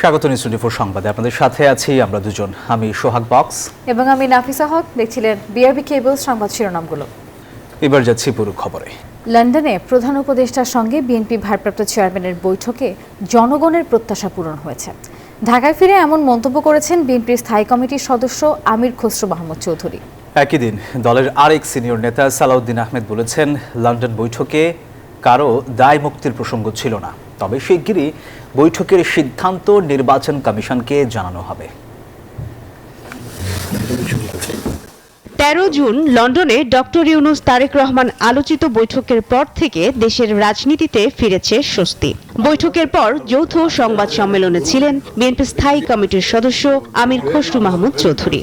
স্বাগত নিউজ 24 সংবাদে আপনাদের সাথে আছি আমরা দুজন। আমি সোহাগ বক্স এবং আমি নাফিসা হক। দেখছিলেন বিআরবি কেবল সংবাদ শিরোনামগুলো। এবার যাচ্ছি পুরো খবরে। লন্ডনে প্রধান উপদেষ্টার সঙ্গে বিএনপি ভারপ্রাপ্ত চেয়ারম্যানের বৈঠকে জনগণের প্রত্যাশা পূরণ হয়েছে। ঢাকায় ফিরে এমন মন্তব্য করেছেন বিএনপির স্থায়ী কমিটির সদস্য আমির খসরু মাহমুদ চৌধুরী। একই দিন দলের আরেক সিনিয়র নেতা সালাউদ্দিন আহমেদ বলেছেন, লন্ডন বৈঠকে কারো দায় মুক্তির প্রসঙ্গ ছিল না, তবে শিগগিরই বৈঠকের সিদ্ধান্ত নির্বাচন কমিশনকে জানানো হবে। 13 জুন লন্ডনে ডক্টর ইউনূস তারেক রহমান আলোচিত বৈঠকের পর থেকে দেশের রাজনীতিতে ফিরেছে স্বস্তি। বৈঠকের পর যৌথ সংবাদ সম্মেলনে ছিলেন বিএনপি স্থায়ী কমিটির সদস্য আমির খসরু মাহমুদ চৌধুরী।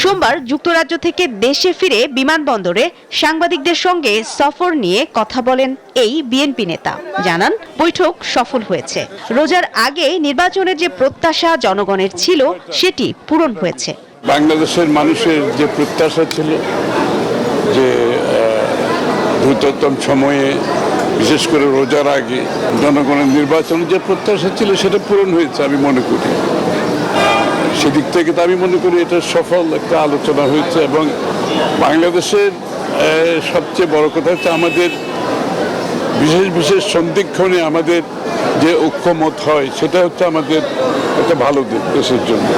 সোমবার যুক্তরাজ্য থেকে দেশে ফিরে বিমানবন্দরে সাংবাদিকদের সঙ্গে সফর নিয়ে কথা বলেন এই বিএনপি নেতা। জানান, বৈঠক সফল হয়েছে। রোজার আগে নির্বাচনের যে প্রত্যাশা জনগণের ছিল সেটি পূরণ হয়েছে। বাংলাদেশের মানুষের যে প্রত্যাশা ছিল যে দ্রুততম সময়ে, বিশেষ করে রোজার আগে জনগণের নির্বাচনের যে প্রত্যাশা ছিল সেটা পূরণ হয়েছে আমি মনে করি। সেদিক থেকে তো আমি মনে করি এটা সফল একটা আলোচনা হয়েছে। এবং বাংলাদেশের সবচেয়ে বড় কথা হচ্ছে আমাদের বিশেষ বিশেষ সন্ধিক্ষণে আমাদের যে ঐক্যমত হয় সেটা হচ্ছে আমাদের একটা ভালো দিক দেশের জন্য।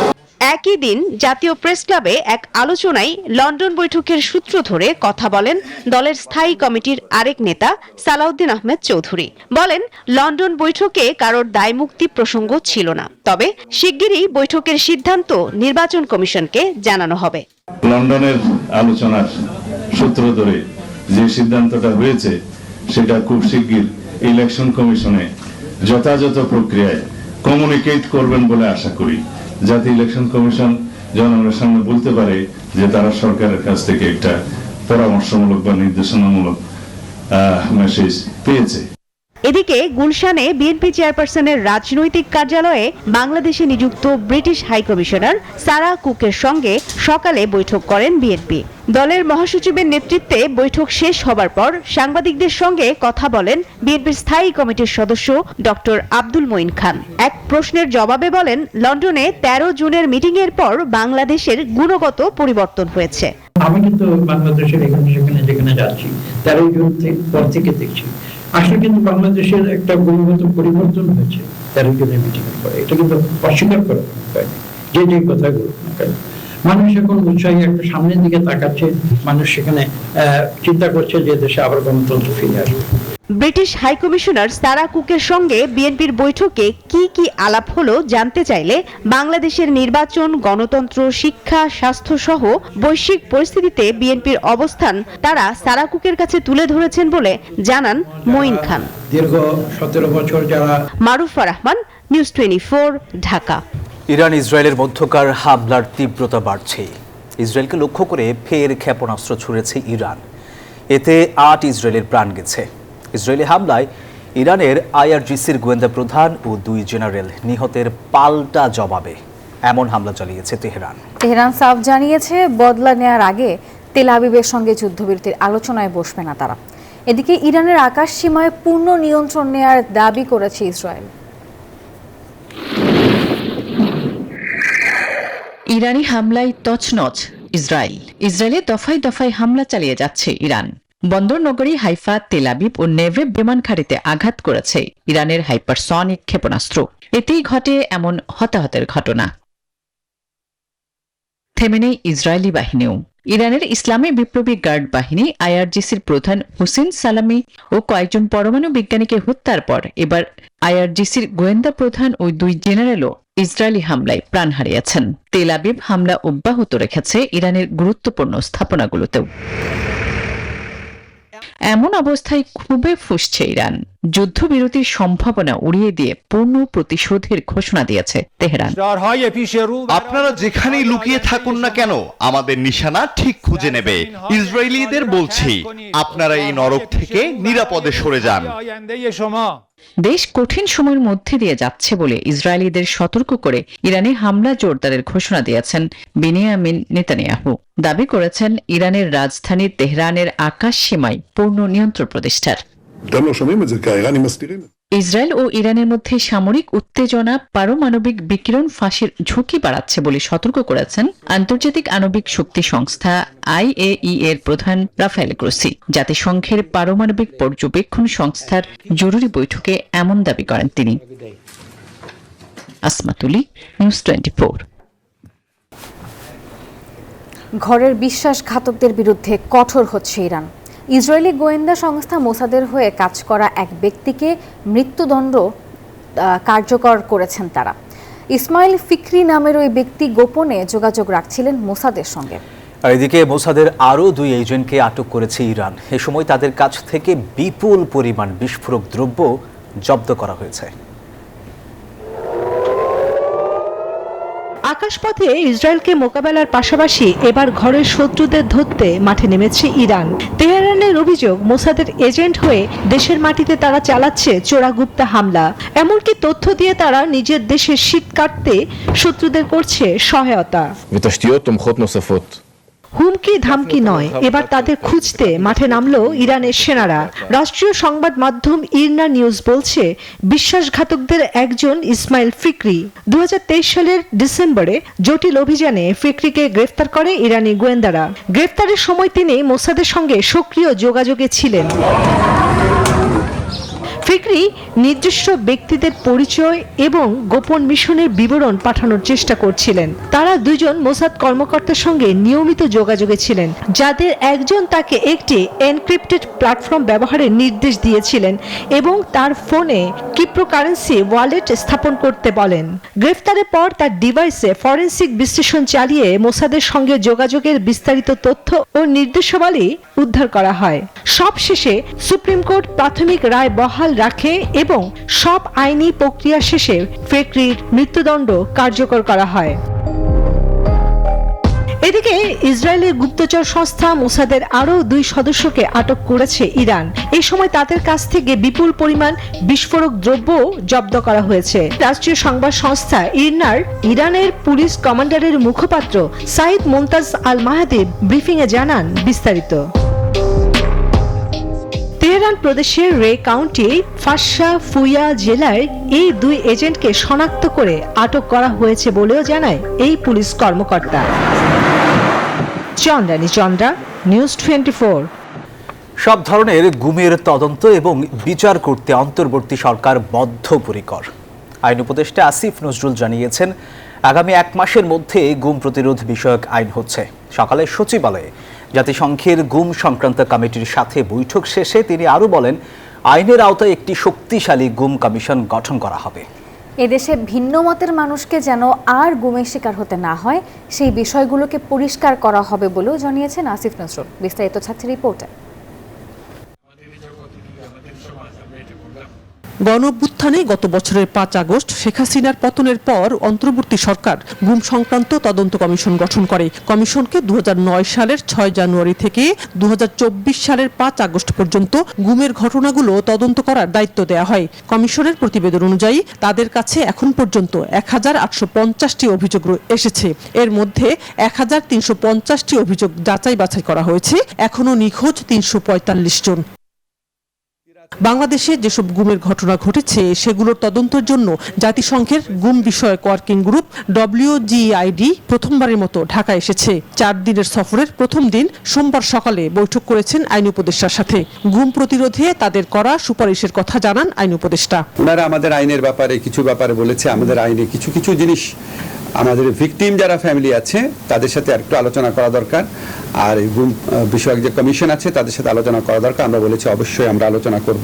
একই দিন জাতীয় প্রেস ক্লাবে এক আলোচনায় লন্ডন বৈঠকের সূত্র ধরে কথা বলেন দলের স্থায়ী কমিটির আরেক নেতা সালাউদ্দিন আহমেদ চৌধুরী। বলেন, লন্ডন বৈঠকে কারোর দায়মুক্তি প্রসঙ্গ ছিল না, তবে শিগগিরই বৈঠকের সিদ্ধান্ত নির্বাচন কমিশনকে জানানো হবে। লন্ডনের আলোচনার সূত্র ধরে যে সিদ্ধান্তটা হয়েছে সেটা খুব শিগগির ইলেকশন কমিশনে যথাযথ প্রক্রিয়ায় কমিউনিকেট করবেন বলে আশা করি, যাতে ইলেকশন কমিশন জনগণের সামনে বলতে পারে যে তারা সরকারের কাছ থেকে একটা পরামর্শমূলক বা নির্দেশনামূলক মেসেজ পেয়েছে। এদিকে গুলশানে বিএনপি চেয়ারপারসনের রাজনৈতিক কার্যালয়ে বাংলাদেশে নিযুক্ত ব্রিটিশ হাইকমিশনার সারা কুকের সঙ্গে সকালে বৈঠক করেন বিএনপি। দলের মহাসচিবের নেতৃত্বে বৈঠক শেষ হবার পর সাংবাদিকদের সঙ্গে কথা বলেন বিএনপির স্থায়ী কমিটির সদস্য ডক্টর আব্দুল মঈন খান। এক প্রশ্নের জবাবে বলেন, লন্ডনে 13 জুনের মিটিংয়ের পর বাংলাদেশের গুণগত পরিবর্তন হয়েছে। আমি কিন্তু বাংলাদেশের এখানে সেখানে যেখানে যাচ্ছি 13 জুন পর থেকে দেখছি আসলে কিন্তু বাংলাদেশের একটা গুণগত পরিবর্তন হয়েছে 13 জুনের মিটিং এর পরে। এটা কিন্তু অস্বীকার করা যায় না। যে কথাগুলো মানুষ এখন উৎসাহী একটা সামনের দিকে তাকাচ্ছে, মানুষ সেখানে চিন্তা করছে যে দেশে আবার গণতন্ত্র ফিরে আসবে। ব্রিটিশ হাইকমিশনার সারা কুকের সঙ্গে বিএনপির বৈঠকে কি কি আলাপ হলো জানতে চাইলে বাংলাদেশের নির্বাচন, গণতন্ত্র, শিক্ষা, স্বাস্থ্য সহ বৈশ্বিক পরিস্থিতিতে বিএনপির অবস্থান তারা সারা কুকের কাছে তুলে ধরেছেন বলে জানান মঈন খান। দীর্ঘ 17 বছর যারা। মারুফা রহমান, নিউজ 24, ঢাকা। ইরান ইসরায়েলের মধ্যকার হামলার তীব্রতা বাড়ছে। ইসরায়েলকে লক্ষ্য করে ফের ক্ষেপণাস্ত্র ছুড়েছে ইরান। এতে 8 ইসরায়েলের প্রাণ গেছে। ইসরায়েলি হামলায় ইরানের আইআরজিসির গোয়েন্দা প্রধান ও 2 জেনারেল নিহতের পাল্টা জবাবে এমন হামলা চালিয়েছে তেহরান। তেহরান সাফ জানিয়েছে, বদলা নেয়ার আগে তেল আবিবের সঙ্গে যুদ্ধবিরতির আলোচনায় বসবে না তারা। এদিকে ইরানের আকাশ সীমায় পূর্ণ নিয়ন্ত্রণ নেয়ার দাবি করেছে ইসরায়েল। ইরানি হামলায় তছনছ ইসরায়েল। ইসরায়েলে দফায় দফায় হামলা চালিয়ে যাচ্ছে ইরান। বন্দর নগরী হাইফা, তেল আবিব ও নেভেভ বিমান ঘাঁটিতে আঘাত করেছে ইরানের হাইপারসনিক ক্ষেপণাস্ত্র। এতেই ঘটে এমন হতাহতের ঘটনা। থেমে নেই ইসরায়েলি বাহিনীও। ইরানের ইসলামী বিপ্লবী গার্ড বাহিনী আইআরজিসির প্রধান হুসেন সালামি ও কয়েকজন পরমাণু বিজ্ঞানীকে হত্যার পর এবার আইআরজিসির গোয়েন্দা প্রধান ও 2 জেনারেলও ইসরায়েলি হামলায় প্রাণ হারিয়েছেন। তেল আবিব হামলা অব্যাহত রেখেছে ইরানের গুরুত্বপূর্ণ স্থাপনাগুলোতেও। এমন অবস্থায় খুবই ফুঁসছে ইরান। যুদ্ধবিরতির সম্ভাবনা উড়িয়ে দিয়ে পূর্ণ প্রতিশোধের ঘোষণা দিয়েছে তেহরান। আপনারা যেখানেই লুকিয়ে থাকুন না কেন, আমাদের নিশানা ঠিক খুঁজে নেবে। ইসরায়েলিদের বলছি, আপনারা এই নরক থেকে নিরাপদে সরে যান। দেশ কঠিন সময়ের মধ্যে দিয়ে যাচ্ছে বলে ইসরায়েলিদের সতর্ক করে ইরানে হামলা জোরদারের ঘোষণা দিয়েছেন বেনিয়ামিন নেতানিয়াহু। দাবি করেছেন ইরানের রাজধানী তেহরানের আকাশ সীমায় পূর্ণ নিয়ন্ত্রণ প্রতিষ্ঠার। אתם לא שומעים את זה כי האיראנים מסתירים את זה. ইসরায়েল ও ইরানের মধ্যে সামরিক উত্তেজনা পারমাণবিক বিকিরণ ফাঁসের ঝুঁকি বাড়াচ্ছে বলে সতর্ক করেছেন আন্তর্জাতিক আণবিক শক্তি সংস্থা IAEA এর প্রধান রাফায়েল গ্রোসি। জাতিসংঘের পারমাণবিক পর্যবেক্ষণ সংস্থার জরুরি বৈঠকে এমন দাবি করেন তিনি। আসমাতুলি, নিউজ 24। ঘরের বিশ্বাসঘাতকদের বিরুদ্ধে কঠোর হচ্ছে ইরান। ইসরায়েলি গোয়েন্দা সংস্থা মোসাদের হয়ে কাজ করা এক ব্যক্তিকে মৃত্যুদণ্ড কার্যকর করেছেন তারা। ইসমাইল ফিকরি নামের ওই ব্যক্তি গোপনে যোগাযোগ রাখছিলেন মোসাদের সঙ্গে। আর এদিকে মোসাদের আরও 2 এজেন্টকে আটক করেছে ইরান। এ সময় তাদের কাছ থেকে বিপুল পরিমাণ বিস্ফোরক দ্রব্য জব্দ করা হয়েছে। আকাশপথে ইসরায়েলকে মোকাবেলার পাশাপাশি এবার ঘরের শত্রুদের ধরতে মাঠে নেমেছে ইরান। তেহরানের অভিযোগ, মোসাদের এজেন্ট হয়ে দেশের মাটিতে তারা চালাচ্ছে চোরাগুপ্তা হামলা। এমনকি তথ্য দিয়ে তারা নিজের দেশের শীত কাটতে শত্রুদের করছে সহায়তা। হুমকি ধামকি নয়, এবার তাদের খুঁজতে মাঠে নামলো ইরানের সেনারা। রাষ্ট্রীয় সংবাদ মাধ্যম ইরনা নিউজ বলছে, বিশ্বাসঘাতকদের একজন ইসমাইল ফিকরি। 2023 সালের ডিসেম্বরে জটিল অভিযানে ফিকরিকে গ্রেফতার করে ইরানি গোয়েন্দারা। গ্রেফতারের সময় তিনি মোসাদের সঙ্গে সক্রিয় যোগাযোগে ছিলেন। ফিকরি নির্দিষ্ট ব্যক্তিদের পরিচয় এবং গোপন মিশনের বিবরণ পাঠানোর চেষ্টা করছিলেন। তারা 2 জন মোসাদ কর্মকর্তার সঙ্গে নিয়মিত যোগাযোগে ছিলেন, যাদের একজন তাকে একটি এনক্রিপ্টেড প্ল্যাটফর্ম ব্যবহারের নির্দেশ দিয়েছিলেন এবং তার ফোনে ক্রিপ্টোকারেন্সি ওয়ালেট স্থাপন করতে বলেন। গ্রেফতারের পর তার ডিভাইসে ফরেনসিক বিশ্লেষণ চালিয়ে মোসাদের সঙ্গে যোগাযোগের বিস্তারিত তথ্য ও নির্দেশাবলী উদ্ধার করা হয়। সবশেষে সুপ্রিম কোর্ট প্রাথমিক রায় বহাল রাখে এবং সব আইনি প্রক্রিয়া শেষে ফিকরির মৃত্যুদণ্ড কার্যকর করা হয়। এদিকে ইসরায়েলের গুপ্তচর সংস্থা মোসাদের আরও 2 সদস্যকে আটক করেছে ইরান। এই সময় তাদের কাছ থেকে বিপুল পরিমাণ বিস্ফোরক দ্রব্য জব্দ করা হয়েছে। রাষ্ট্রীয় সংবাদ সংস্থা ইরনার ইরানের পুলিশ কমান্ডারের মুখপাত্র সাইদ মুমতাজ আল মাহাদি ব্রিফিংয়ে জানান বিস্তারিত। তেহরান প্রদেশের রে কাউন্টি ফাশা ফুয়া জেলায় এই 2 এজেন্টকে শনাক্ত করে আটক করা হয়েছে বলেও জানায় এই পুলিশ কর্মকর্তা। চন্দ্রানী চন্দ্রা, নিউজ 24। সব ধরনের গুমের তদন্ত এবং বিচার করতে অন্তর্বর্তী সরকার বদ্ধপরিকর। আইন উপদেষ্টা আসিফ নজরুল জানিয়েছেন, আগামী 1 মাসের মধ্যে গুম প্রতিরোধ বিষয়ক আইন হচ্ছে। সকালে সচিবালয়ে জাতিসংঘের গুম সংক্রান্ত কমিটির সাথে বৈঠক শেষে তিনি আরও বলেন, আইনের আওতায় একটি শক্তিশালী গুম কমিশন গঠন করা হবে। এদেশে ভিন্ন মতের মানুষকে যেন আর গুমের শিকার হতে না হয়, সেই বিষয়গুলোকে পরিষ্কার করা হবে বলেও জানিয়েছেন আসিফ নজরুল। বিস্তারিত থাকছে রিপোর্টে। গণঅভ্যুত্থানে গত বছরের 5 আগস্ট শেখ হাসিনার পতনের পর অন্তর্বর্তী সরকার গুম সংক্রান্ত তদন্ত কমিশন গঠন করে। কমিশনকে 2009 সালের 6 জানুয়ারি থেকে 2024 সালের 5 আগস্ট পর্যন্ত গুমের ঘটনাগুলো তদন্ত করার দায়িত্ব দেওয়া হয়। কমিশনের প্রতিবেদন অনুযায়ী তাদের কাছে এখন পর্যন্ত 1850টি অভিযোগ এসেছে। এর মধ্যে 1350টি অভিযোগ যাচাই বাছাই করা হয়েছে। এখনো নিখোঁজ 345 জন। বাংলাদেশে যেসব গুমের ঘটনা ঘটেছে সেগুলোর তদন্তের জন্য জাতিসংঘের গুম বিষয়ক ওয়ার্কিং গ্রুপ WGID প্রথমবারের মতো ঢাকা এসেছে। 4 দিনের সফরের প্রথম দিন সোমবার সকালে বৈঠক করেছেন আইন উপদেষ্টার সাথে। গুম প্রতিরোধে তাদের করা সুপারিশের কথা জানান আইন উপদেষ্টা। ওনারা আমাদের আইনের ব্যাপারে কিছু ব্যাপারে বলেছে, আমাদের আইনে কিছু কিছু জিনিস আমাদের ভিকটিম যারা ফ্যামিলি আছে তাদের সাথে একটু আলোচনা করা দরকার, আর এই গুম বিষয়ক যে কমিশন আছে তাদের সাথে আলোচনা করা দরকার। আমরা বলেছি অবশ্যই আমরা আলোচনা করব।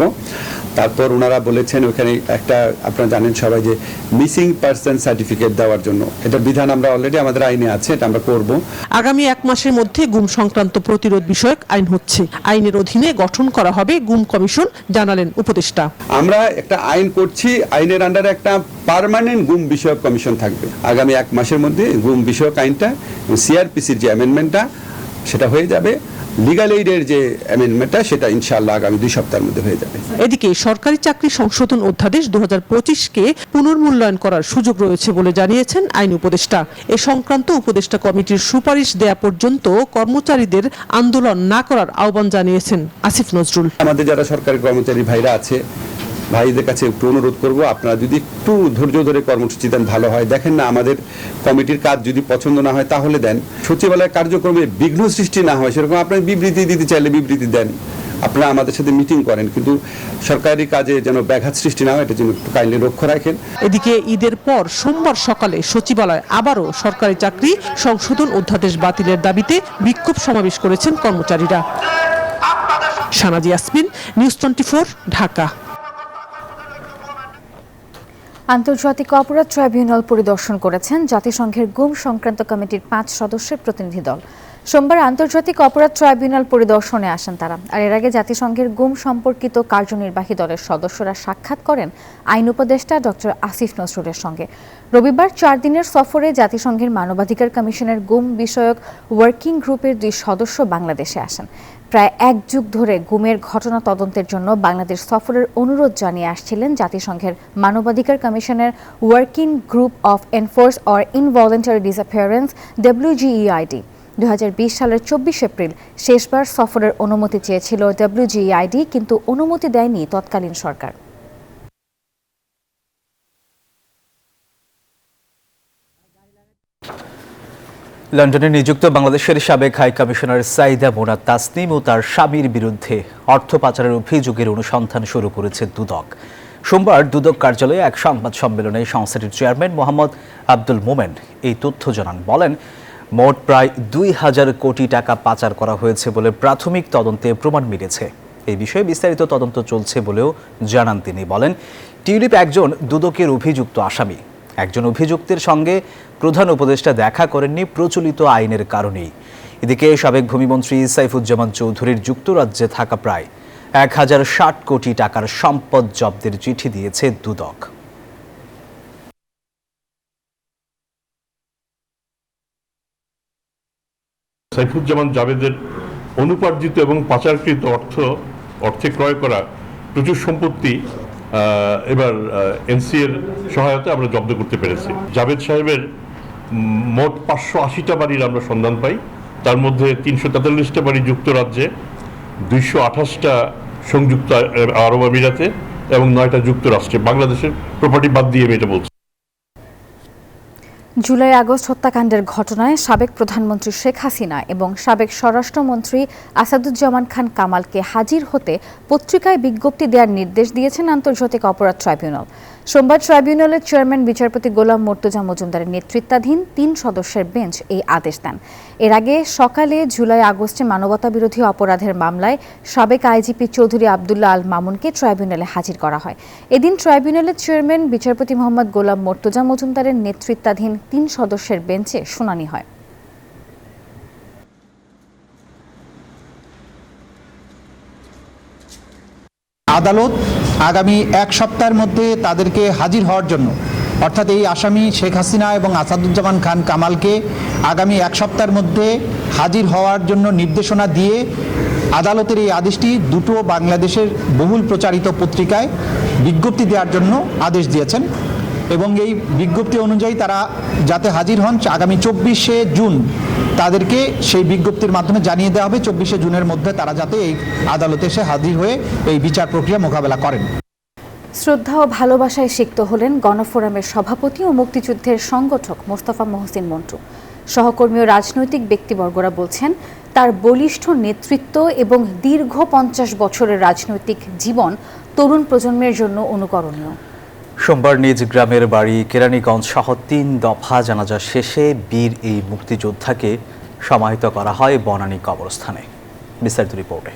তারপর ওনারা বলেছেন ওখানে একটা, আপনারা জানেন সবাই, যে মিসিং পারসন সার্টিফিকেট দেওয়ার জন্য এটার বিধান আমরা অলরেডি আমাদের আইনে আছে, এটা আমরা করব। আগামী 1 মাসের মধ্যে গুম সংক্রান্ত প্রতিরোধ বিষয়ক আইন হচ্ছে। আইনের অধীনে গঠন করা হবে গুম কমিশন, জানালেন উপদেষ্টা। আমরা একটা আইন করছি, আইনের আন্ডারে একটা পার্মানেন্ট গুম বিষয়ক কমিশন থাকবে। আগামী 1 মাসের মধ্যে গুম বিষয়ক আইনটা, CRPCর যে অ্যামেন্ডমেন্টটা, সেটা হয়ে যাবে। লিগ্যাল এইডের যে অ্যামেন্ডমেন্টটা সেটা ইনশাআল্লাহ আগামী 2 সপ্তাহের মধ্যে হয়ে যাবে। এদিকে সরকারি চাকরি সংশোধন অধ্যাদেশ 2025-কে পুনর্মূল্যায়ন করার সুযোগ রয়েছে বলে জানিয়েছেন আইন উপদেষ্টা। এ সংক্রান্ত উপদেষ্টা কমিটির সুপারিশ দেয়া পর্যন্ত কর্মচারীদের আন্দোলন না করার আহ্বান জানিয়েছেন আসিফ নজরুল। আমাদের যারা সরকারি কর্মচারী ভাইরা আছে, ভাইদের কাছে একটু অনুরোধ করব, আপনারা যদি একটু ধৈর্য ধরে কর্মসূচি দেন ভালো হয়। দেখেন না, আমাদের কমিটির কাজ যদি পছন্দ না হয় তাহলে দেন, সচিবালয়ের কার্যক্রমে বিঘ্ন সৃষ্টি না হয় সেরকম আপনার বিবৃতি দিতে চাইলে বিবৃতি দেন, আপনারা আমাদের সাথে মিটিং করেন, কিন্তু সরকারি কাজে যেন ব্যাঘাত সৃষ্টি না হয় এটা যেন একটু কাইন্ডলি লক্ষ্য রাখেন। এদিকে ঈদের পর সোমবার সকালে সচিবালয় আবারও সরকারি চাকরি সংশোধন অধ্যাদেশ বাতিলের দাবিতে বিক্ষোভ সমাবেশ করেছেন কর্মচারীরা। সানাজি ইয়াসমিন, নিউজ 24, ঢাকা। আন্তর্জাতিক অপরাধ ট্রাইব্যুনাল পরিদর্শন করেছেন জাতিসংঘের গুম সংক্রান্ত কমিটির 5 সদস্যের প্রতিনিধি দল। সোমবার আন্তর্জাতিক অপরাধ ট্রাইব্যুনাল পরিদর্শনে আসেন তারা। আর এর আগে জাতিসংঘের গুম সম্পর্কিত কার্যনির্বাহী দলের সদস্যরা সাক্ষাৎ করেন আইন উপদেষ্টা ডক্টর আসিফ নজরুলের সঙ্গে। রবিবার 4 দিনের সফরে জাতিসংঘের মানবাধিকার কমিশনের গুম বিষয়ক ওয়ার্কিং গ্রুপের 2 সদস্য বাংলাদেশে আসেন। প্রায় 1 যুগ ধরে গুমের ঘটনা তদন্তের জন্য বাংলাদেশ সফরের অনুরোধ জানিয়ে আসছিলেন জাতিসংঘের মানবাধিকার কমিশনের working group of enforce or involuntary disappearance WGEID। 2020 সালের 24 এপ্রিল শেষবার সফরের অনুমতি চেয়েছিল WGEID, কিন্তু অনুমতি দেয়নি তৎকালীন সরকার। লন্ডনে নিযুক্ত বাংলাদেশের সাবেক হাই কমিশনার সাইদা মোনা তাসনিম ও তার স্বামীর বিরুদ্ধে অর্থ পাচারের অভিযোগের অনুসন্ধান শুরু করেছে দুদক। সোমবার দুদক কার্যালয়ে এক সংবাদ সম্মেলনে সংস্থাটির চেয়ারম্যান মোহাম্মদ আব্দুল মোমেন এই তথ্য জানান। বলেন, মোট প্রায় 2000 কোটি টাকা পাচার করা হয়েছে বলে প্রাথমিক তদন্তে প্রমাণ মিলেছে। এই বিষয়ে বিস্তারিত তদন্ত চলছে বলেও জানান তিনি। বলেন, টিউলিপ একজন দুদকের অভিযুক্ত আসামি। একজন অভিযুক্তের সঙ্গে প্রধান উপদেষ্টা দেখা করেননি প্রচলিত আইনের কারণেই। এদিকে সাবেক ভূমিমন্ত্রী সাইফুজ্জামান চৌধুরীর যুক্তরাজ্যে থাকা প্রায় 1060 কোটি টাকার সম্পদ জব্দের চিঠি দিয়েছে দুদক। সাইফুজ্জামান জাভেদের অনুপার্জিত এবং পাচারকৃত অর্থে ক্রয় করা প্রচুর সম্পত্তি এবার এনসি এর সহায়তা আমরা জব্দ করতে পেরেছি। জাভেদ সাহেবের মোট 580টা বাড়ির আমরা সন্ধান পাই। তার মধ্যে 343টা বাড়ি যুক্তরাজ্যে, 228টা সংযুক্ত আরব আমিরাতে এবং 9টা যুক্তরাষ্ট্রে। বাংলাদেশের প্রপার্টি বাদ দিয়ে আমি এটা বলছি। জুলাই আগস্ট হত্যাকাণ্ডের ঘটনায় সাবেক প্রধানমন্ত্রী শেখ হাসিনা এবং সাবেক স্বরাষ্ট্রমন্ত্রী আসাদুজ্জামান খান কামালকে হাজির হতে পত্রিকায় বিজ্ঞপ্তি দেওয়ার নির্দেশ দিয়েছেন আন্তর্জাতিক অপরাধ ট্রাইব্যুনাল। সোমবার ট্রাইব্যুনালের চেয়ারম্যান বিচারপতি গোলাম মর্তুজা মজুমদারের নেতৃত্বাধীন 3 সদস্যের বেঞ্চ এই আদেশ দেন। এর আগে সকালে জুলাই আগস্টে মানবতাবিরোধী অপরাধের মামলায় সাবেক আইজিপি চৌধুরী আবদুল্লাহ আল মামুনকে ট্রাইব্যুনালে হাজির করা হয়। এদিন ট্রাইব্যুনালের চেয়ারম্যান বিচারপতি মোহাম্মদ গোলাম মর্তুজা মজুমদারের নেতৃত্বাধীন 3 সদস্যের বেঞ্চে শুনানি হয়। আদালত আগামী 1 সপ্তাহের মধ্যে তাদেরকে হাজির হওয়ার জন্য, অর্থাৎ এই আসামি শেখ হাসিনা এবং আসাদুজ্জামান খান কামালকে আগামী 1 সপ্তাহের মধ্যে হাজির হওয়ার জন্য নির্দেশনা দিয়ে আদালতের এই আদেশটি 2টো বাংলাদেশের বহুল প্রচারিত পত্রিকায় বিজ্ঞপ্তি দেওয়ার জন্য আদেশ দিয়েছেন এবং এই বিজ্ঞপ্তি অনুযায়ী তারা যাতে হাজির হন আগামী 24শে জুন তাদেরকে সেই বিজ্ঞপ্তির মাধ্যমে জানিয়ে দেওয়া হবে 24শে জুনের মধ্যে তারা যাতে এই আদালতে এসে হাজির হয়ে এই বিচার প্রক্রিয়া মোকাবেলা করেন। শ্রদ্ধা ও ভালোবাসায় সিক্ত হলেন গণফোরামের সভাপতি ও মুক্তিযুদ্ধের সংগঠক মোস্তফা মহসিন মন্টু। সহকর্মী ও রাজনৈতিক ব্যক্তিবর্গরা বলছেন, তার বলিষ্ঠ নেতৃত্ব এবং দীর্ঘ 50 বছরের রাজনৈতিক জীবন তরুণ প্রজন্মের জন্য অনুকরণীয়। সোমবার নিজ গ্রামের বাড়ি কেরানীগঞ্জ সহ 3 দফা জানাজা শেষে বীর এই মুক্তিযোদ্ধাকে সমাহিত করা হয় বনানী কবরস্থানে। বিস্তারিত রিপোর্টে।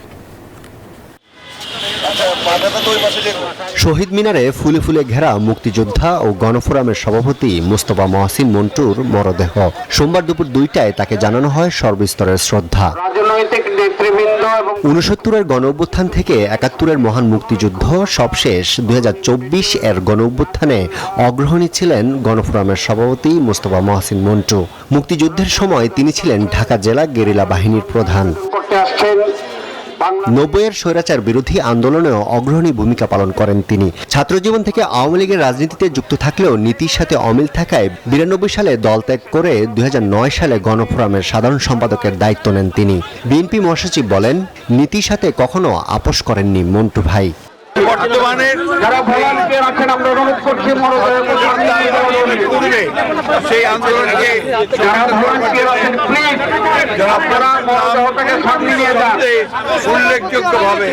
শহীদ মিনারে ফুলে ফুলে ঘেরা মুক্তিযোদ্ধা ও গণফোরামের সভাপতি মোস্তফা মহসিন মন্টুর মরদেহ সোমবার দুপুর 2টায় তাকে জানানো হয় সর্বস্তরের শ্রদ্ধা। 69-এর গণ অভ্যুত্থান থেকে 71-এর মহান মুক্তিযুদ্ধ সবশেষ 2024 এর গণ অভ্যুত্থানে অগ্রণী ছিলেন গণফোরামের সভাপতি মোস্তফা মহসিন মন্টু। মুক্তিযুদ্ধের সময় তিনি ছিলেন ঢাকা জেলা গেরিলা বাহিনীর প্রধান। নব্বইয়ের স্বৈরাচার বিরোধী আন্দোলনেও অগ্রণী ভূমিকা পালন করেন তিনি। ছাত্রজীবন থেকে আওয়ামী লীগের রাজনীতিতে যুক্ত থাকলেও নীতির সাথে অমিল থাকায় 92 সালে দল ত্যাগ করে 2009 সালে গণফোরামের সাধারণ সম্পাদকের দায়িত্ব নেন তিনি। বিএনপি মহাসচিব বলেন, নীতির সাথে কখনো আপোষ করেননি মন্টু ভাই। বর্তমানে যারা ভলান্টিয়ার আছেন আমরা অনুরোধ করছি সেই আন্দোলনকে যারা ভলান্টিয়ার আছেন প্লিজ আপনারা মরদেহটাকে সামনে নিয়ে যান, উল্লেখযোগ্যভাবে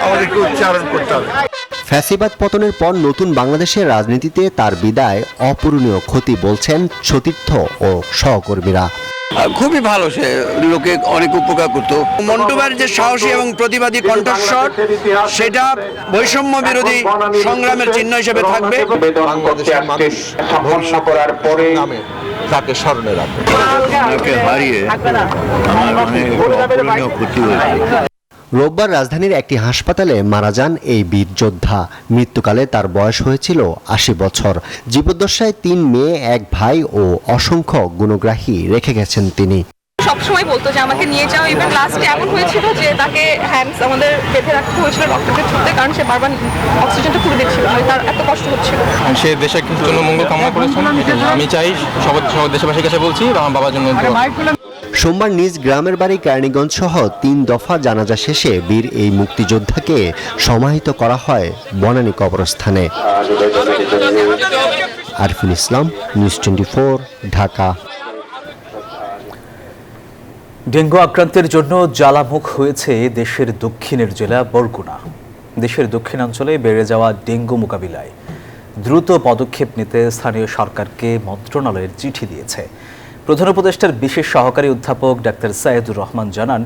আমাদেরকে উচ্চারণ করতে হবে। ফ্যাসিবাদ পতনের পর নতুন বাংলাদেশের রাজনীতিতে তার বিদায় অপূরণীয় ক্ষতি বলছেন সতীর্থ ও সহকর্মীরা। খুবই ভালো, সে লোকে অনেক উপকার করতো। মন্টু ভাইয়ের যে সাহসী এবং প্রতিবাদী কণ্ঠস্বর, সেটা বৈষম্য বিরোধী সংগ্রামের চিহ্ন হিসেবে থাকবে। বাংলাদেশের মানুষ ভবিষ্যৎ করার পরে তাকে স্মরণে রাখবে। হারিয়ে আমার অনেক অপূরণীয় ক্ষতি হয়েছে। রোববার রাজধানীর একটি হাসপাতালে মারা যান এই বীর যোদ্ধা। মৃত্যুকালে তার বয়স হয়েছিল 80 বছর। জীবদ্দশায় 3 মেয়ে, 1 ভাই ও অসংখ্য গুণগ্রাহী রেখে গেছেন তিনি। সবসময় বলতো যে আমাকে নিয়ে যাও। ইভেন লাস্টে এমন হয়েছিল যে তাকে হ্যান্ডস আমাদের বেঁধে রাখতে হয়েছিল রক্তকে ছুটতে, কারণ সে বারবার অক্সিজেনটা পুরো দিচ্ছিল, তার এত কষ্ট হচ্ছিল। সে দেশের জন্য মঙ্গল কামনা করেছেন। আমি চাই সব দেশবাসীর কাছে বলছি আমার বাবার জন্য। সোমবার নিজ গ্রামের বাড়ি কেরানীগঞ্জ সহ 3 দফা জানাজা শেষে বীর এই মুক্তিযোদ্ধাকে সমাহিত করা হয় বনানী কবরস্থানে। আরফিন ইসলাম, নিউজ 24, ঢাকা। ডেঙ্গু আক্রান্তের জন্য জ্বালামুখ হয়েছে দেশের দক্ষিণের জেলা বরগুনা। দেশের দক্ষিণাঞ্চলে বেড়ে যাওয়া ডেঙ্গু মোকাবিলায় দ্রুত পদক্ষেপ নিতে স্থানীয় সরকারকে মন্ত্রণালয়ের চিঠি দিয়েছে। প্রধান উপদেষ্টার বিশেষ সহকারী অধ্যাপক ডাক্তার সাইদুর রহমান জানান,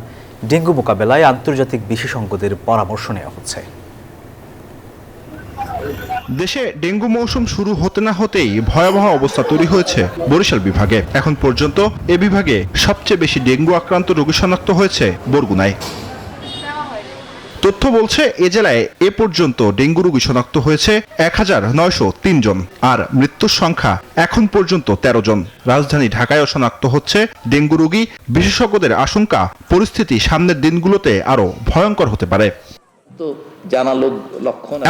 ডেঙ্গু মোকাবেলায় আন্তর্জাতিক বিশেষজ্ঞদের পরামর্শ নেওয়া হচ্ছে। দেশে ডেঙ্গু মৌসুম শুরু হতে না হতেই ভয়াবহ অবস্থা তৈরি হয়েছে বরিশাল বিভাগে। এখন পর্যন্ত এ বিভাগে সবচেয়ে বেশি ডেঙ্গু আক্রান্ত রোগী শনাক্ত হয়েছে বরগুনায়। তথ্য বলছে, এ জেলায় এ পর্যন্ত ডেঙ্গু রোগী শনাক্ত হয়েছে 1903 জন, আর মৃত্যুর সংখ্যা এখন পর্যন্ত 13 জন। রাজধানী ঢাকায়ও শনাক্ত হচ্ছে ডেঙ্গু রোগী। বিশেষজ্ঞদের আশঙ্কা, পরিস্থিতি সামনের দিনগুলোতে আরো ভয়ঙ্কর হতে পারে।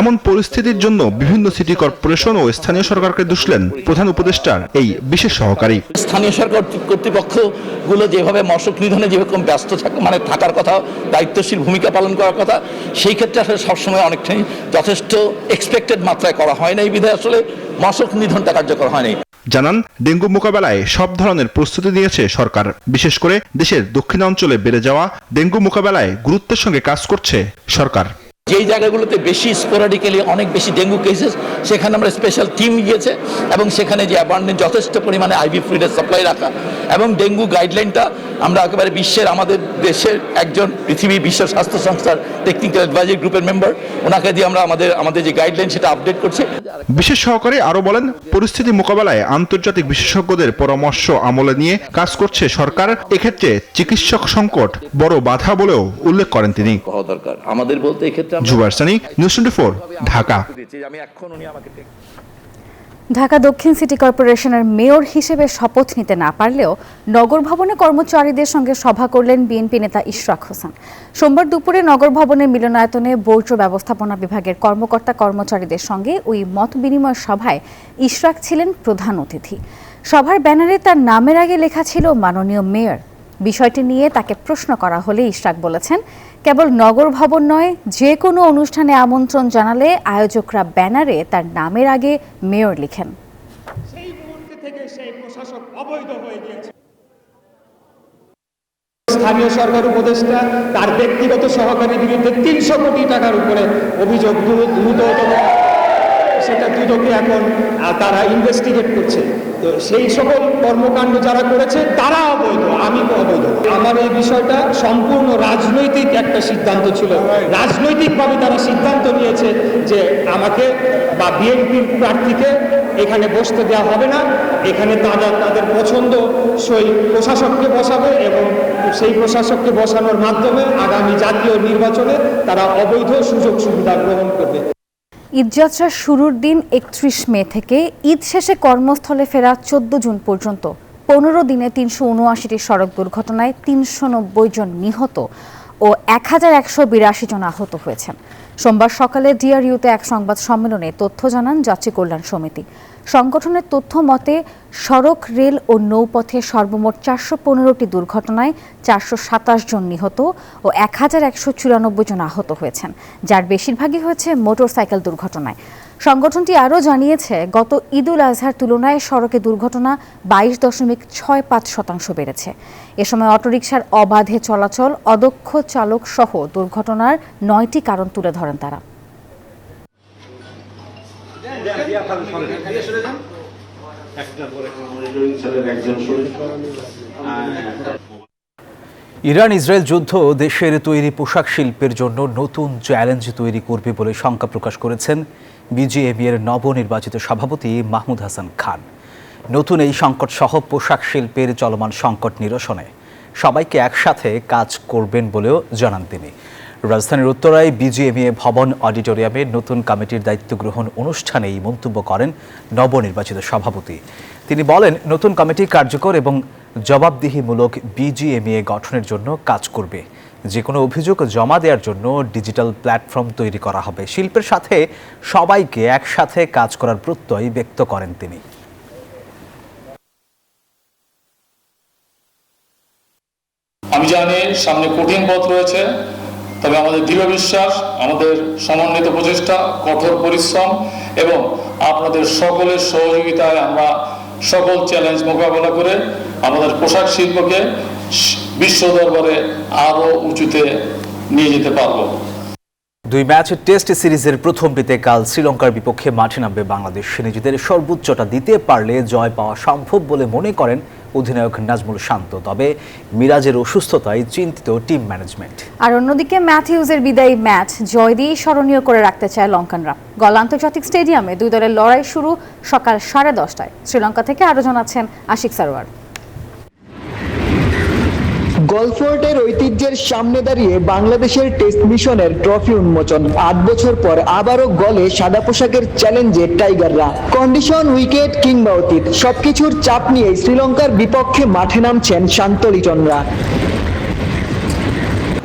এমন পরিস্থিতির জন্য বিভিন্ন সিটি কর্পোরেশন ও স্থানীয় সরকারকে দুষলেন প্রধান উপদেষ্টার এই বিশেষ সহকারী। স্থানীয় সরকার কর্তৃপক্ষগুলো যেভাবে মশক নিধনে যেরকম ব্যস্ত থাকার কথা, দায়িত্বশীল ভূমিকা পালন করার কথা, সেই ক্ষেত্রে আসলে সবসময় অনেকটাই যথেষ্ট এক্সপেক্টেড মাত্রায় করা হয় না। এই বিধায় আসলে মশক নিধনটা কার্যকর হয়নি। জানান, ডেঙ্গু মোকাবেলায় সব ধরনের প্রস্তুতি নিয়েছে সরকার। বিশেষ করে দেশের দক্ষিণাঞ্চলে বেড়ে যাওয়া ডেঙ্গু মোকাবেলায় গুরুত্বের সঙ্গে কাজ করছে সরকার। যেই জায়গাগুলোতে বেশি স্পোরাডিক্যালি অনেক বেশি ডেঙ্গু কেসেস, সেখানে আমরা স্পেশাল টিম গিয়েছে এবং সেখানে যে অ্যাবান্ডেন্ট যথেষ্ট পরিমাণে আইভি ফ্লুইডের সাপ্লাই রাখা এবং ডেঙ্গু গাইডলাইনটা আমরা একেবারে বিশ্বের, আমাদের দেশের একজন পৃথিবী বিশ্ব স্বাস্থ্য সংস্থার টেকনিক্যাল অ্যাডভাইজারি গ্রুপের মেম্বার, ওনাকে দিয়ে আমরা আমাদের যে গাইডলাইন সেটা আপডেট করছি। বিশেষ সহকারী আরো বলেন, পরিস্থিতি মোকাবেলায় আন্তর্জাতিক বিশেষজ্ঞদের পরামর্শ আমলে নিয়ে কাজ করছে সরকার। এক্ষেত্রে চিকিৎসক সংকট বড় বাধা বলেও উল্লেখ করেন তিনি। আমাদের বলতে এক্ষেত্রে জুবায়ের সানি, নিউজ 24, ঢাকা। ঢাকা দক্ষিণ সিটি কর্পোরেশনের মেয়র হিসেবে শপথ নিতে না পারলেও নগর ভবনে কর্মচারীদের সঙ্গে সভা করলেন বিএনপি নেতা ইশরাক হোসেন। সোমবার দুপুরে নগর ভবনের মিলনায়তনে বর্জ্য ব্যবস্থাপনা বিভাগের কর্মকর্তা কর্মচারীদের সঙ্গে ওই মত বিনিময় সভায় ইশরাক ছিলেন প্রধান অতিথি। সভার ব্যানারে তার নামের আগে লেখা ছিল মাননীয় মেয়র। বিষয়টি নিয়ে তাকে প্রশ্ন করা হলে ইশরাক বলেছেন, কেবল নগর ভবন নয়, যে কোনো অনুষ্ঠানে আমন্ত্রণ জানালে আয়োজকরা ব্যানারে তার নামের আগে মেয়র লিখেন। সেই মুহূর্ত থেকে সেই প্রশাসক অবৈধ হয়ে গিয়েছে। স্থানীয় সরকার উপদেষ্টা তার ব্যক্তিগত সহকারীর বিরুদ্ধে 300 কোটি টাকার উপরে অভিযোগ দ্রুত সেটা দুদকে এখন তারা ইনভেস্টিগেট করছে। তো সেই সকল কর্মকাণ্ড যারা করেছে তারা অবৈধ, আমি অবৈধ। আমার এই বিষয়টা সম্পূর্ণ রাজনৈতিক একটা সিদ্ধান্ত ছিল। রাজনৈতিকভাবে তারা সিদ্ধান্ত নিয়েছে যে আমাকে বা বিএনপির প্রার্থীকে এখানে বসতে দেওয়া হবে না, এখানে তাদের পছন্দ সেই প্রশাসককে বসাবে এবং সেই প্রশাসককে বসানোর মাধ্যমে আগামী জাতীয় নির্বাচনে তারা অবৈধ সুযোগ সুবিধা গ্রহণ করবে। ঈদযাত্রার শুরুর দিন 31 মে থেকে ঈদ শেষে কর্মস্থলে ফেরা 14 জুন পর্যন্ত 15 দিনে 379টি সড়ক দুর্ঘটনায় 390 জন নিহত ও 1182 জন আহত হয়েছেন। সোমবার সকালে ডিআরইউতে এক সংবাদ সম্মেলনে তথ্য জানান যাত্রী কল্যাণ সমিতি। সংগঠনের তথ্য মতে সড়ক, রেল ও নৌপথে সর্বমোট 415টি দুর্ঘটনায় 427 জন নিহত ও 1194 জন আহত হয়েছেন, যার বেশিরভাগই হয়েছে মোটরসাইকেল দুর্ঘটনায়। সংগঠনটি আরও জানিয়েছে, গত ঈদুল আজহার তুলনায় সড়কে দুর্ঘটনা 22.65% বেড়েছে। এ সময় অটোরিকশার অবাধে চলাচল, অদক্ষ চালক সহ দুর্ঘটনার 9টি কারণ তুলে ধরেন তারা। ইরান ইসরায়েল যুদ্ধ দেশের তৈরি পোশাক শিল্পের জন্য নতুন চ্যালেঞ্জ তৈরি করবে বলে শঙ্কা প্রকাশ করেছেন বিজিএমইএ এর নবনির্বাচিত সভাপতি মাহমুদ হাসান খান। নতুন এই সংকট সহ পোশাক শিল্পের চলমান সংকট নিরসনে সবাইকে একসাথে কাজ করবেন বলেও জানান তিনি। রাজধানীর উত্তরায় বিজিএমইএ ভবন অডিটোরিয়ামে নতুন কমিটির দায়িত্ব গ্রহণ অনুষ্ঠানে এই মন্তব্য করেন নবনির্বাচিত সভাপতি। তিনি বলেন, নতুন কমিটি কার্যকর এবং জবাবদিহিমূলক বিজিএমইএ গঠনের জন্য কাজ করবে। যে কোনো অভিযোগ জমা দেওয়ার জন্য ডিজিটাল প্ল্যাটফর্ম তৈরি করা হবে। শিল্পের সাথে সবাইকে একসাথে কাজ করার প্রত্যয় ব্যক্ত করেন তিনি। আমি জানি সামনে কঠিন পথ রয়েছে, তবে আমাদের দৃঢ় বিশ্বাস, আমাদের সমন্বিত প্রচেষ্টা, কঠোর পরিশ্রম এবং আপনাদের সকলের সহযোগিতায় আমরা সকল চ্যালেঞ্জ মোকাবেলা করে আমাদের পোশাক শিল্পকে বিশ্ব দরবারে আরো উঁচুতে নিয়ে যেতে পারবো। 2 ম্যাচের টেস্ট সিরিজের প্রথমটিতে কাল শ্রীলঙ্কার বিপক্ষে মাঠে নামবে বাংলাদেশ। নিজেদের সর্বোচ্চটা দিতে পারলে জয় পাওয়া সম্ভব বলে মনে করেন অধিনায়ক নাজমুল শান্ত। তবে মিরাজের অসুস্থতায় চিন্তিত টিম ম্যানেজমেন্ট। আর অন্যদিকে ম্যাথিউজের বিদায়ী ম্যাচ জয় দিয়ে স্মরণীয় করে রাখতে চায় লঙ্কানরা। গল আন্তর্জাতিক স্টেডিয়ামে দুই দলের লড়াই শুরু সকাল 10:30টায়। শ্রীলঙ্কা থেকে আরও জানাচ্ছেন আশিক সারোয়ার। গলফোর্টের ঐতিহ্যের সামনে দাঁড়িয়ে বাংলাদেশের টেস্ট মিশনের ট্রফি উন্মোচন। 8 বছর পর আবারও গলে সাদা পোশাকের চ্যালেঞ্জে টাইগাররা। কন্ডিশন, উইকেট কিংবা অতীত সবকিছুর চাপ নিয়ে শ্রীলঙ্কার বিপক্ষে মাঠে নামছেন শান্ত লিটনরা।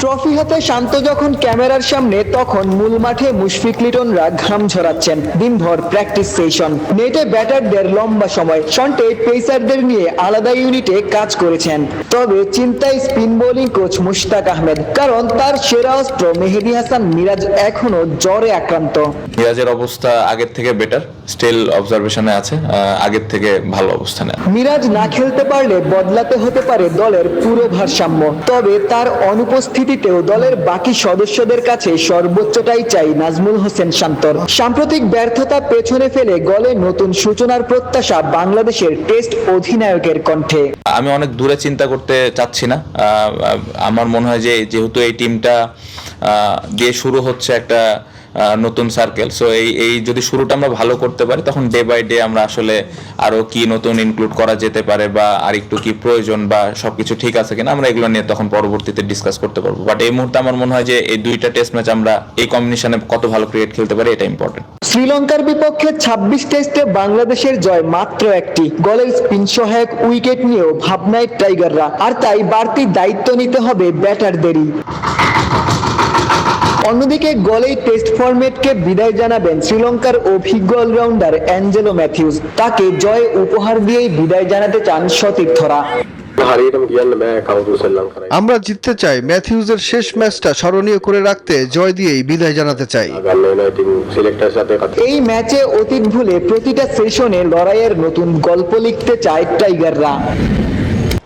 ট্রফি হাতে শান্ত যখন ক্যামেরার সামনে, তখন মূল মাঠে মুশফিক লিটনরা ঘাম ঝরাচ্ছেন। দিনভর প্র্যাকটিস সেশন, নেটে ব্যাটারদের লম্বা সময়, শন্টে পেসারদের নিয়ে আলাদা ইউনিটে কাজ করেছেন। তবে চিন্তায় spin bowling coach Mushtaq Ahmed, কারণ তার সেরা অস্ত্র মেহেদী হাসান মিরাজ এখনো জ্বরে আক্রান্ত। মিরাজের অবস্থা আগের থেকে বেটার, স্টিল অবজারভেশনে আছে, আগের থেকে ভালো অবস্থানে। মিরাজ না খেলতে পারলে বদলাতে হতে পারে দলের পুরো ভারসাম্য। তবে তার অনুপস্থিতিতেও দলের বাকি সদস্যদের কাছে সর্বোচ্চটাই চাই নাজমুল হোসেন শান্তর। সাম্প্রতিক ব্যর্থতা পেছনে ফেলে গলে নতুন সূচনার প্রত্যাশা বাংলাদেশের টেস্ট অধিনায়কের কণ্ঠে। আমি অনেক দূরে চিন্তা করতে চাচ্ছি না। আমার মনে হয় যে যেহেতু এই টিমটা দিয়ে শুরু হচ্ছে একটা নতুন সার্কেল, সো এই যদি শুরুটা আমরা ভালো করতে পারি, তখন ডে বাই ডে আমরা আসলে আরো কি নতুন ইনক্লুড করা যেতে পারে বা আরেকটু কি প্রয়োজন বা সবকিছু ঠিক আছে কিনা, আমরা এগুলো নিয়ে তখন পরবর্তীতে ডিসকাস করতে পারবো। বাট এই মুহূর্তে আমার মনে হয় যে এই 2টা টেস্ট ম্যাচ আমরা এই কম্বিনেশনে কত ভালো ক্রিকেট খেলতে পারি, এটা ইম্পর্টেন্ট। শ্রীলঙ্কার বিপক্ষে 26 টেস্টে বাংলাদেশের জয় মাত্র একটি। গলের স্পিন সহায়ক উইকেট নিয়েও ভাবনায় টাইগাররা, আর তাই বাড়তি দায়িত্ব নিতে হবে ব্যাটারদেরই। অন্যদিকে গলেই টেস্ট ফরম্যাটকে বিদায় জানাবেন শ্রীলঙ্কার অভিজ্ঞ অলরাউন্ডার অ্যাঞ্জেলো ম্যাথিউস। তাকে জয় উপহার দিয়েই বিদায় জানাতে চান সতীর্থরা। আমরা জিততে চাই, ম্যাথিউজের শেষ ম্যাচটা স্মরণীয় করে রাখতে জয় দিয়েই বিদায় জানাতে চাই। এই ম্যাচে অতীত ভুলে প্রতিটা সেশনে লড়াইয়ের নতুন গল্প লিখতে চায় টাইগাররা।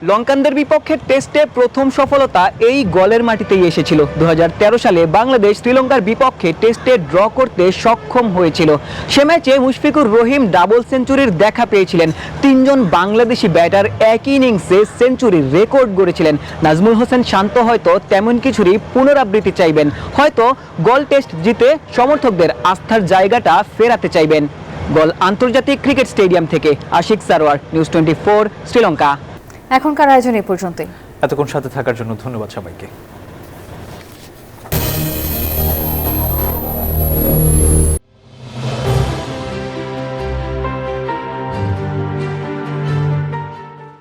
লঙ্কানদের বিপক্ষে টেস্টে প্রথম সফলতা এই গলের মাটিতেই এসেছিল। 2013 সালে বাংলাদেশ শ্রীলঙ্কার বিপক্ষে টেস্টে ড্র করতে সক্ষম হয়েছিল। সে ম্যাচে মুশফিকুর রহিম ডাবল সেঞ্চুরির দেখা পেয়েছিলেন। 3 জন বাংলাদেশি ব্যাটার একই ইনিংসে সেঞ্চুরির রেকর্ড গড়েছিলেন। নাজমুল হোসেন শান্ত হয়তো তেমন কিছুরই পুনরাবৃত্তি চাইবেন, হয়তো গল টেস্ট জিতে সমর্থকদের আস্থার জায়গাটা ফেরাতে চাইবেন। গল আন্তর্জাতিক ক্রিকেট স্টেডিয়াম থেকে আশিক সারোয়ার, নিউজ 24, শ্রীলঙ্কা। এখনকার আয়োজন এ পর্যন্তই। এতক্ষণ সাথে থাকার জন্য ধন্যবাদ সবাইকে।